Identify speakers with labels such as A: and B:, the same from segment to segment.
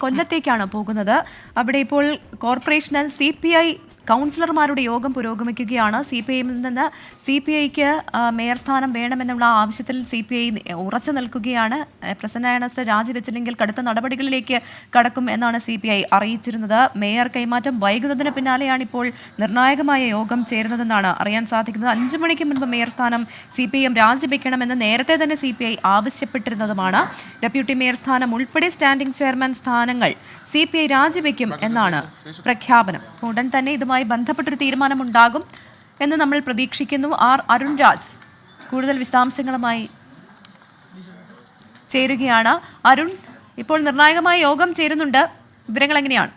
A: കൊല്ലത്തേക്കാണ് പോകുന്നത്. അവിടെ ഇപ്പോൾ കോർപ്പറേഷനിൽ CPI കൗൺസിലർമാരുടെ യോഗം പുരോഗമിക്കുകയാണ്. CPIയിൽ നിന്ന് CPIക്ക് മേയർ സ്ഥാനം വേണമെന്നുള്ള ആവശ്യത്തിൽ CPI ഉറച്ചു നിൽക്കുകയാണ്. പ്രസന്ന ഏണസ്റ്റ് രാജിവെച്ചില്ലെങ്കിൽ കടുത്ത നടപടികളിലേക്ക് കടക്കും എന്നാണ് CPI അറിയിച്ചിരുന്നത്. മേയർ കൈമാറ്റം വൈകുന്നതിന് പിന്നാലെയാണ് ഇപ്പോൾ നിർണായകമായ യോഗം ചേരുന്നതെന്നാണ് അറിയാൻ സാധിക്കുന്നത്. 5 മണിക്ക് മുൻപ് മേയർ സ്ഥാനം CPM രാജിവെക്കണമെന്ന് നേരത്തെ തന്നെ CPI ആവശ്യപ്പെട്ടിരുന്നതുമാണ്. ഡെപ്യൂട്ടി മേയർ സ്ഥാനം ഉൾപ്പെടെ സ്റ്റാൻഡിംഗ് ചെയർമാൻ സ്ഥാനങ്ങൾ CPI രാജിവെക്കും എന്നാണ് പ്രഖ്യാപനം. ഉടൻ തന്നെ ഇതുമായി ബന്ധപ്പെട്ടൊരു തീരുമാനമുണ്ടാകും എന്ന് നമ്മൾ പ്രതീക്ഷിക്കുന്നു. അരുൺ രാജ് കൂടുതൽ വിശദാംശങ്ങളുമായി ചേരുകയാണ്. അരുൺ, ഇപ്പോൾ നിർണായകമായ യോഗം ചേരുന്നുണ്ട്, വിവരങ്ങൾ എങ്ങനെയാണ്?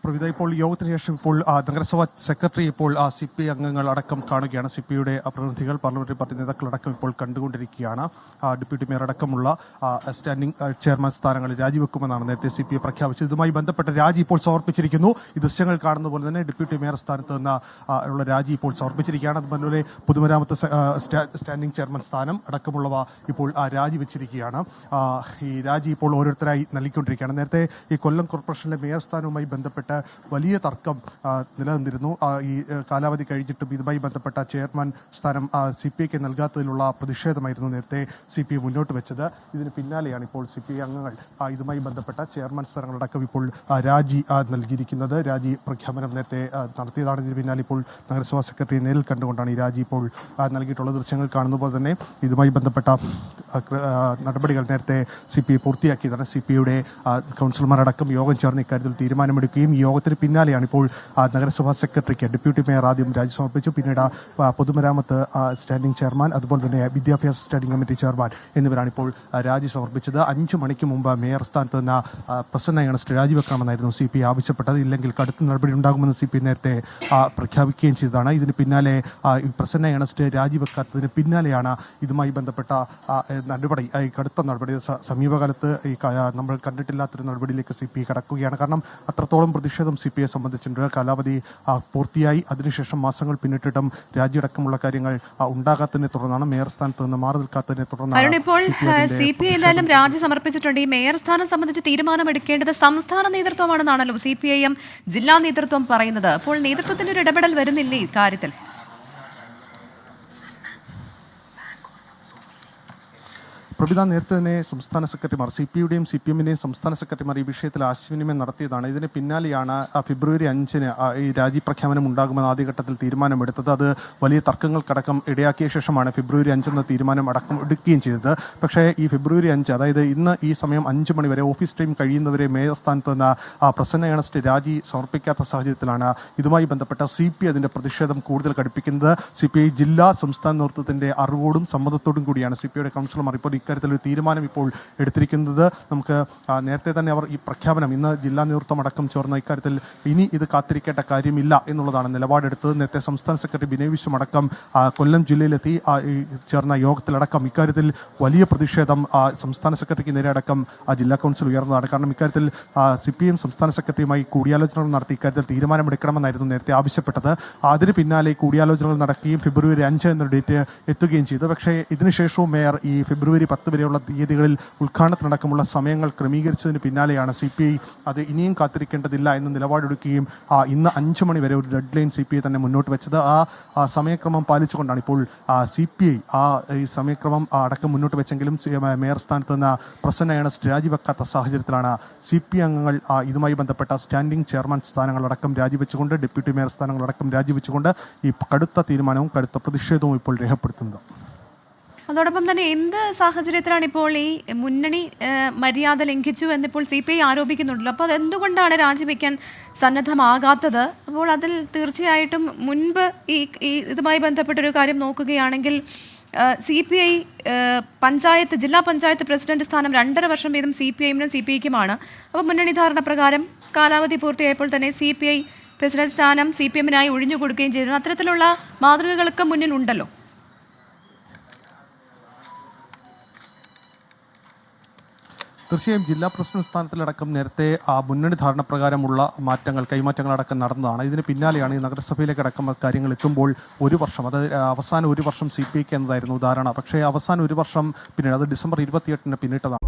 B: പ്രവിധ ഇപ്പോൾ യോഗത്തിന് ശേഷം ഇപ്പോൾ നഗരസഭാ സെക്രട്ടറി ഇപ്പോൾ CPI അംഗങ്ങൾ അടക്കം കാണുകയാണ്. CPIയുടെ പ്രതിനിധികൾ, പാർലമെന്ററി പാർട്ടി നേതാക്കളടക്കം ഇപ്പോൾ കണ്ടുകൊണ്ടിരിക്കുകയാണ്. ഡെപ്യൂട്ടി മേയർ അടക്കമുള്ള സ്റ്റാൻഡിംഗ് ചെയർമാൻ സ്ഥാനങ്ങൾ രാജിവെക്കുമെന്നാണ് നേരത്തെ CPI പ്രഖ്യാപിച്ചത്. ഇതുമായി ബന്ധപ്പെട്ട രാജി ഇപ്പോൾ സമർപ്പിച്ചിരിക്കുന്നു. ഈ ദൃശ്യങ്ങൾ കാണുന്ന പോലെ തന്നെ ഡെപ്യൂട്ടി മേയർ സ്ഥാനത്ത് നിന്ന് ഉള്ള രാജി ഇപ്പോൾ സമർപ്പിച്ചിരിക്കുകയാണ്. അതുപോലെ പൊതുമരാമത്ത് സ്റ്റാൻഡിംഗ് ചെയർമാൻ സ്ഥാനം അടക്കമുള്ളവ ഇപ്പോൾ രാജിവെച്ചിരിക്കുകയാണ്. ഈ രാജി ഇപ്പോൾ ഓരോരുത്തരായി നൽകിക്കൊണ്ടിരിക്കുകയാണ്. നേരത്തെ ഈ കൊല്ലം കോർപ്പറേഷനിലെ മേയർ സ്ഥാനവുമായി ബന്ധപ്പെട്ട് വലിയ തർക്കം നിലനിന്നിരുന്നു. ഈ കാലാവധി കഴിഞ്ഞിട്ടും ഇതുമായി ബന്ധപ്പെട്ട ചെയർമാൻ സ്ഥാനം CPIക്ക് നൽകാത്തതിലുള്ള പ്രതിഷേധമായിരുന്നു നേരത്തെ CPI മുന്നോട്ട് വെച്ചത്. ഇതിന് പിന്നാലെയാണ് ഇപ്പോൾ CPI അംഗങ്ങൾ ഇതുമായി ബന്ധപ്പെട്ട ചെയർമാൻ സ്ഥാനങ്ങളടക്കം ഇപ്പോൾ രാജി നൽകിയിരിക്കുന്നത്. രാജി പ്രഖ്യാപനം നേരത്തെ നടത്തിയതാണ്. ഇതിന് പിന്നാലെ ഇപ്പോൾ നഗരസഭാ സെക്രട്ടറി നേരിൽ കണ്ടുകൊണ്ടാണ് ഈ രാജി ഇപ്പോൾ നൽകിയിട്ടുള്ള ദൃശ്യങ്ങൾ കാണുന്ന പോലെ തന്നെ ഇതുമായി ബന്ധപ്പെട്ട നടപടികൾ നേരത്തെ CPI പൂർത്തിയാക്കിയതാണ്. CPIയുടെ കൗൺസിലർമാരടക്കം യോഗം ചേർന്ന് ഇക്കാര്യത്തിൽ തീരുമാനമെടുക്കുകയും ഈ യോഗത്തിന് പിന്നാലെയാണ് ഇപ്പോൾ നഗരസഭാ സെക്രട്ടറിക്ക് ഡെപ്യൂട്ടി മേയർ ആദ്യം രാജി സമർപ്പിച്ചു. പിന്നീട് പൊതുമരാമത്ത് സ്റ്റാൻഡിംഗ് ചെയർമാൻ, അതുപോലെ തന്നെ വിദ്യാഭ്യാസ സ്റ്റാൻഡിംഗ് കമ്മിറ്റി ചെയർമാൻ എന്നിവരാണ് ഇപ്പോൾ രാജി സമർപ്പിച്ചത്. 5 മണിക്ക് മുമ്പ് മേയർ സ്ഥാനത്ത് നിന്ന് പ്രസന്ന ഏണസ്റ്റ് രാജിവെക്കണമെന്നായിരുന്നു CPI ആവശ്യപ്പെട്ടത്. ഇല്ലെങ്കിൽ കടുത്ത നടപടി ഉണ്ടാകുമെന്ന് CPI നേരത്തെ പ്രഖ്യാപിക്കുകയും ചെയ്തതാണ്. ഇതിന് പിന്നാലെ പ്രസന്ന ഏണസ്റ്റ് രാജിവെക്കാത്തതിന് പിന്നാലെയാണ് ഇതുമായി ബന്ധപ്പെട്ട നടപടി, കടുത്ത നടപടി സമീപകാലത്ത് നമ്മൾ കണ്ടിട്ടില്ലാത്തൊരു നടപടിയിലേക്ക് CPI കടക്കുകയാണ്. കാരണം അത്രത്തോളം പ്രതിഷേധം CPIയെ സംബന്ധിച്ചിട്ടുണ്ട്. കാലാവധി പൂർത്തിയായി അതിനുശേഷം മാസങ്ങൾ പിന്നിട്ടിട്ടും രാജിയടക്കമുള്ള കാര്യങ്ങൾ ഉണ്ടാകാത്തതിനെ തുടർന്നാണ്, മേയർ സ്ഥാനത്ത് നിന്ന് മാറി നിൽക്കാത്തതിനെ തുടർന്നാണ്
A: ഇപ്പോൾ CPI എന്തായാലും രാജി സമർപ്പിച്ചിട്ടുണ്ട്. ഈ മേയർ സ്ഥാനം സംബന്ധിച്ച് തീരുമാനമെടുക്കേണ്ടത് സംസ്ഥാന നേതൃത്വമാണെന്നാണല്ലോ CPIM ജില്ലാ നേതൃത്വം പറയുന്നത്. അപ്പോൾ നേതൃത്വത്തിന്റെ ഒരു ഇടപെടൽ വരുന്നില്ലേ ഈ കാര്യത്തിൽ?
B: പ്രഭിത, നേരത്തെ തന്നെ സംസ്ഥാന സെക്രട്ടറിമാർ, CPIയുടെയും CPMന്റെയും സംസ്ഥാന സെക്രട്ടറിമാർ ഈ വിഷയത്തിൽ ആശയവിനിമയം നടത്തിയതാണ്. ഇതിന് പിന്നാലെയാണ് ഫെബ്രുവരി 5-ന് ഈ രാജി പ്രഖ്യാപനം ഉണ്ടാകുമെന്ന് ആദ്യഘട്ടത്തിൽ തീരുമാനമെടുത്തത്. അത് വലിയ തർക്കങ്ങൾക്കടക്കം ഇടയാക്കിയ ശേഷമാണ് ഫെബ്രുവരി 5 എന്ന തീരുമാനം അടക്കം എടുക്കുകയും ചെയ്തത്. പക്ഷേ ഈ ഫെബ്രുവരി 5, അതായത് ഇന്ന് ഈ സമയം 5 മണി വരെ ഓഫീസ് ടൈം കഴിയുന്നവരെ മേയർ സ്ഥാനത്ത് നിന്ന് പ്രസന്ന ഏണസ്റ്റ് രാജി സമർപ്പിക്കാത്ത സാഹചര്യത്തിലാണ് ഇതുമായി ബന്ധപ്പെട്ട CPI അതിന്റെ പ്രതിഷേധം കൂടുതൽ കടുപ്പിക്കുന്നത്. CPI ജില്ലാ സംസ്ഥാന നേതൃത്വത്തിന്റെ അറിവോടും സമ്മതത്തോടും കൂടിയാണ് CPIയുടെ കൗൺസിലർമാർ ഇപ്പോൾ ഇക്കാര്യത്തിലൊരു തീരുമാനം ഇപ്പോൾ എടുത്തിരിക്കുന്നത്. നമുക്ക് നേരത്തെ തന്നെ അവർ ഈ പ്രഖ്യാപനം ഇന്ന് ജില്ലാ നേതൃത്വം അടക്കം ചേർന്ന ഇക്കാര്യത്തിൽ ഇനി ഇത് കാത്തിരിക്കേണ്ട കാര്യമില്ല എന്നുള്ളതാണ് നിലപാടെടുത്തത്. നേരത്തെ സംസ്ഥാന സെക്രട്ടറി ബിനോയ് വിശ്വം അടക്കം കൊല്ലം ജില്ലയിലെത്തി ചേർന്ന യോഗത്തിലടക്കം ഇക്കാര്യത്തിൽ വലിയ പ്രതിഷേധം സംസ്ഥാന സെക്രട്ടറിക്ക് നേരെ അടക്കം ജില്ലാ കൗൺസിൽ ഉയർന്നതാണ്. കാരണം ഇക്കാര്യത്തിൽ CPIM സംസ്ഥാന സെക്രട്ടറിയുമായി കൂടിയാലോചനകൾ നടത്തി ഇക്കാര്യത്തിൽ തീരുമാനമെടുക്കണമെന്നായിരുന്നു നേരത്തെ ആവശ്യപ്പെട്ടത്. അതിന് പിന്നാലെ കൂടിയാലോചനകൾ നടക്കുകയും ഫെബ്രുവരി 5 എന്ന ഡേറ്റ് എത്തുകയും ചെയ്തു. പക്ഷേ ഇതിനുശേഷവും മേയർ ഈ ഫെബ്രുവരി 10 വരെയുള്ള തീയതികളിൽ ഉദ്ഘാടനത്തിനടക്കമുള്ള സമയങ്ങൾ ക്രമീകരിച്ചതിന് പിന്നാലെയാണ് CPI അത് ഇനിയും കാത്തിരിക്കേണ്ടതില്ല എന്ന നിലപാടെടുക്കുകയും ഇന്ന് 5 മണി വരെ ഒരു ഡെഡ് ലൈൻ CPI തന്നെ മുന്നോട്ട് വെച്ചത്. ആ സമയക്രമം പാലിച്ചുകൊണ്ടാണ് ഇപ്പോൾ CPI ഈ സമയക്രമം അടക്കം മുന്നോട്ട് വെച്ചെങ്കിലും മേയർ സ്ഥാനത്ത് നിന്ന് പ്രസന്ന ഏണസ്റ്റ് രാജിവെക്കാത്ത സാഹചര്യത്തിലാണ് CPI അംഗങ്ങൾ ഇതുമായി ബന്ധപ്പെട്ട സ്റ്റാൻഡിംഗ് ചെയർമാൻ സ്ഥാനങ്ങളടക്കം രാജിവെച്ചുകൊണ്ട്, ഡെപ്യൂട്ടി മേയർ സ്ഥാനങ്ങളടക്കം രാജിവെച്ചുകൊണ്ട് ഈ കടുത്ത തീരുമാനവും കടുത്ത പ്രതിഷേധവും ഇപ്പോൾ രേഖപ്പെടുത്തുന്നത്.
A: അതോടൊപ്പം തന്നെ എന്ത് സാഹചര്യത്തിലാണ് ഇപ്പോൾ ഈ മുന്നണി മര്യാദ ലംഘിച്ചു എന്നിപ്പോൾ CPI ആരോപിക്കുന്നുണ്ടല്ലോ. അപ്പോൾ അതെന്തുകൊണ്ടാണ് രാജിവെക്കാൻ സന്നദ്ധമാകാത്തത്? അപ്പോൾ അതിൽ തീർച്ചയായിട്ടും മുൻപ് ഈ ഇതുമായി ബന്ധപ്പെട്ടൊരു കാര്യം നോക്കുകയാണെങ്കിൽ CPI ജില്ലാ പഞ്ചായത്ത് പ്രസിഡന്റ് സ്ഥാനം 2.5 വർഷം വീതം CPIനും CPIക്കുമാണ്. അപ്പോൾ മുന്നണി ധാരണ പ്രകാരം കാലാവധി പൂർത്തിയായപ്പോൾ തന്നെ CPI പ്രസിഡന്റ് സ്ഥാനം CPMനായി ഒഴിഞ്ഞു കൊടുക്കുകയും ചെയ്തിരുന്നു. അത്തരത്തിലുള്ള മാതൃകകളൊക്കെ മുന്നിലുണ്ടല്ലോ.
B: തീർച്ചയായും ജില്ലാ പ്രസിഡന്റ് സ്ഥാനത്തിലടക്കം നേരത്തെ മുന്നണി ധാരണ പ്രകാരമുള്ള കൈമാറ്റങ്ങളടക്കം നടന്നതാണ്. ഇതിന് പിന്നാലെയാണ് ഈ നഗരസഭയിലേക്ക് അടക്കം കാര്യങ്ങൾ എത്തുമ്പോൾ ഒരു വർഷം, അത് അവസാന ഒരു വർഷം CPIക്ക് എന്നതായിരുന്നു ധാരണ. പക്ഷേ അവസാന ഒരു വർഷം പിന്നീട്, അത് ഡിസംബർ 28-ന് പിന്നിട്ടതാണ്.